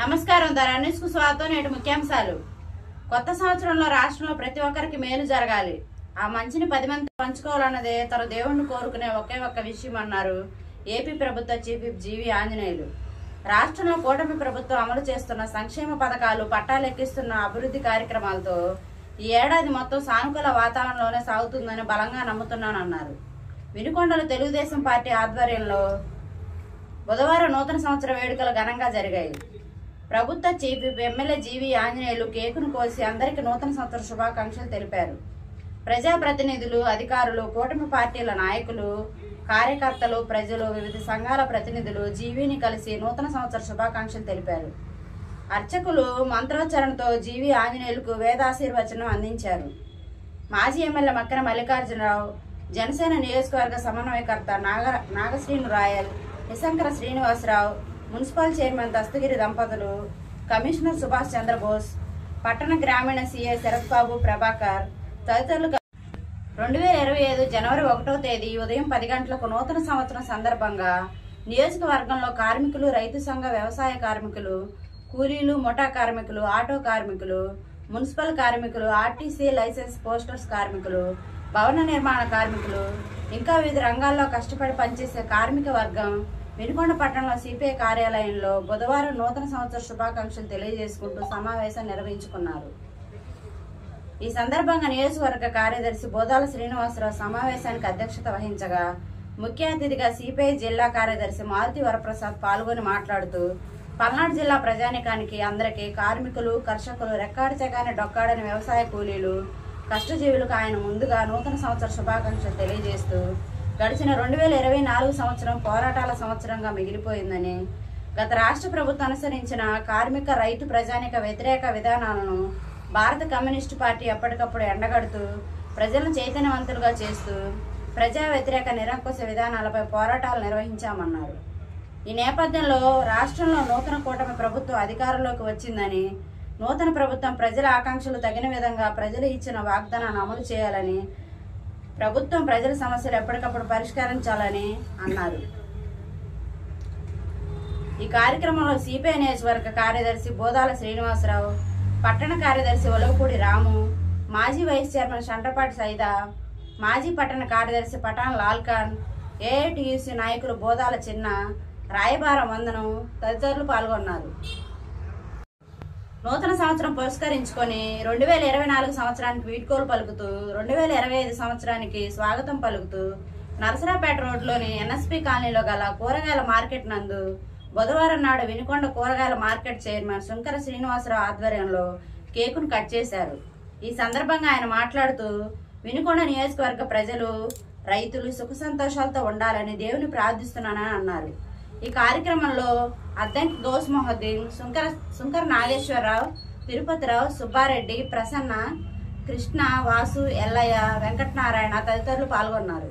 నమస్కారం న్యూస్ కు స్వాగతం. నేటి ముఖ్యాంశాలు. కొత్త సంవత్సరంలో రాష్ట్రంలో ప్రతి ఒక్కరికి మేలు జరగాలి, ఆ మంచిని 10 మంది పంచుకోవాలన్నదే తన దేవుణ్ణి కోరుకునే ఒకే ఒక్క విషయం అన్నారు ఏపీ ప్రభుత్వ చీఫ్ విప్ జీవి ఆంజనేయులు. రాష్ట్రంలో కూటమి ప్రభుత్వం అమలు చేస్తున్న సంక్షేమ పథకాలు, పట్టాలెక్కిస్తున్న అభివృద్ధి కార్యక్రమాలతో ఈ ఏడాది మొత్తం సానుకూల వాతావరణంలోనే సాగుతుందని బలంగా నమ్ముతున్నానన్నారు. వినుకొండలో తెలుగుదేశం పార్టీ ఆధ్వర్యంలో బుధవారం నూతన సంవత్సర వేడుకలు ఘనంగా జరిగాయి. ప్రభుత్వ చీఫ్ విప్ ఎమ్మెల్యే జీవి ఆంజనేయులు కేకును కోసి అందరికీ నూతన సంవత్సర శుభాకాంక్షలు తెలిపారు. ప్రజాప్రతినిధులు, అధికారులు, కూటమి పార్టీల నాయకులు, కార్యకర్తలు, ప్రజలు, వివిధ సంఘాల ప్రతినిధులు జీవిని కలిసి నూతన సంవత్సర శుభాకాంక్షలు తెలిపారు. అర్చకులు మంత్రోచ్చరణతో జీవి ఆంజనేయులకు వేదాశీర్వచనం అందించారు. మాజీ ఎమ్మెల్యే మక్కెన మల్లికార్జునరావు, జనసేన నియోజకవర్గ సమన్వయకర్త నాగశ్రీను రాయల్, నిశంకర శ్రీనివాసరావు, మున్సిపల్ చైర్మన్ దస్తగిరి దంపతులు, కమిషనర్ సుభాష్ చంద్రబోస్, పట్టణ గ్రామీణ సీఐ శరత్ బాబు ప్రభాకర్ తదితరులు 2025 జనవరి 1వ తేదీ ఉదయం 10 గంటలకు నూతన సంవత్సరం సందర్భంగా నియోజకవర్గంలో కార్మికులు, రైతు సంఘ, వ్యవసాయ కార్మికులు, కూలీలు, ముఠా కార్మికులు, ఆటో కార్మికులు, మున్సిపల్ కార్మికులు, ఆర్టీసీ లైసెన్స్ పోస్టర్స్ కార్మికులు, భవన నిర్మాణ కార్మికులు, ఇంకా వివిధ రంగాల్లో కష్టపడి పనిచేసే కార్మిక వర్గం వినుకొండ పట్టణంలో సిపిఐ కార్యాలయంలో బుధవారం నూతన సంవత్సర శుభాకాంక్షలు తెలియజేసుకుంటూ సమావేశం నిర్వహించుకున్నారు. ఈ సందర్భంగా నియోజకవర్గ కార్యదర్శి బోదాల శ్రీనివాసరావు సమావేశానికి అధ్యక్షత వహించగా, ముఖ్య అతిథిగా సిపిఐ జిల్లా కార్యదర్శి మారుతి వరప్రసాద్ పాల్గొని మాట్లాడుతూ, పల్నాడు జిల్లా ప్రజానికానికి అందరికీ కార్మికులు, కర్షకులు, రెక్కాడితేగానే డొక్కాడని వ్యవసాయ కూలీలు, కష్టజీవులకు ఆయన ముందుగా నూతన సంవత్సర శుభాకాంక్షలు తెలియజేస్తూ, గడిచిన 2024 సంవత్సరం పోరాటాల సంవత్సరంగా మిగిలిపోయిందని, గత రాష్ట్ర ప్రభుత్వం అనుసరించిన కార్మిక, రైతు, ప్రజానిక వ్యతిరేక విధానాలను భారత కమ్యూనిస్టు పార్టీ ఎప్పటికప్పుడు ఎండగడుతూ ప్రజలను చైతన్యవంతులుగా చేస్తూ ప్రజా వ్యతిరేక నిరంకుశ విధానాలపై పోరాటాలు నిర్వహించామన్నారు. ఈ నేపథ్యంలో రాష్ట్రంలో నూతన కూటమి ప్రభుత్వం అధికారంలోకి వచ్చిందని, నూతన ప్రభుత్వం ప్రజల ఆకాంక్షలు తగిన విధంగా ప్రజలు ఇచ్చిన వాగ్దానాన్ని అమలు చేయాలని, ప్రభుత్వం ప్రజల సమస్యలు ఎప్పటికప్పుడు పరిష్కరించాలని అన్నారు. ఈ కార్యక్రమంలో సిపిఐ నియోజకవర్గ కార్యదర్శి బోదాల శ్రీనివాసరావు, పట్టణ కార్యదర్శి ఒలవపూడి రాము, మాజీ వైస్ చైర్మన్ షంటపాటి సైదా, మాజీ పట్టణ కార్యదర్శి పఠాన్ లాల్ఖాన్, ఏఐటియుసి నాయకులు బోదాల చిన్న, రాయబారం వందనం తదితరులు పాల్గొన్నారు. నూతన సంవత్సరం పురస్కరించుకొని 2024 సంవత్సరానికి వీడ్కోలు పలుకుతూ 2025 సంవత్సరానికి స్వాగతం పలుకుతూ నరసరాపేట రోడ్లోని ఎన్ఎస్పీ కాలనీలో గల కూరగాయల మార్కెట్ నందు బుధవారం నాడు వినుకొండ కూరగాయల మార్కెట్ చైర్మన్ శంకర శ్రీనివాసరావు ఆధ్వర్యంలో కేకును కట్ చేశారు. ఈ సందర్భంగా ఆయన మాట్లాడుతూ, వినుకొండ నియోజకవర్గ ప్రజలు, రైతులు సుఖ సంతోషాలతో ఉండాలని దేవుని ప్రార్థిస్తున్నానని అన్నారు. ఈ కార్యక్రమంలో అద్దంకి గౌస్ మొహద్దీన్, శంకర నాగేశ్వరరావు, తిరుపతిరావు, సుబ్బారెడ్డి, ప్రసన్న, కృష్ణ, వాసు, ఎల్లయ్య, వెంకటనారాయణ తదితరులు పాల్గొన్నారు.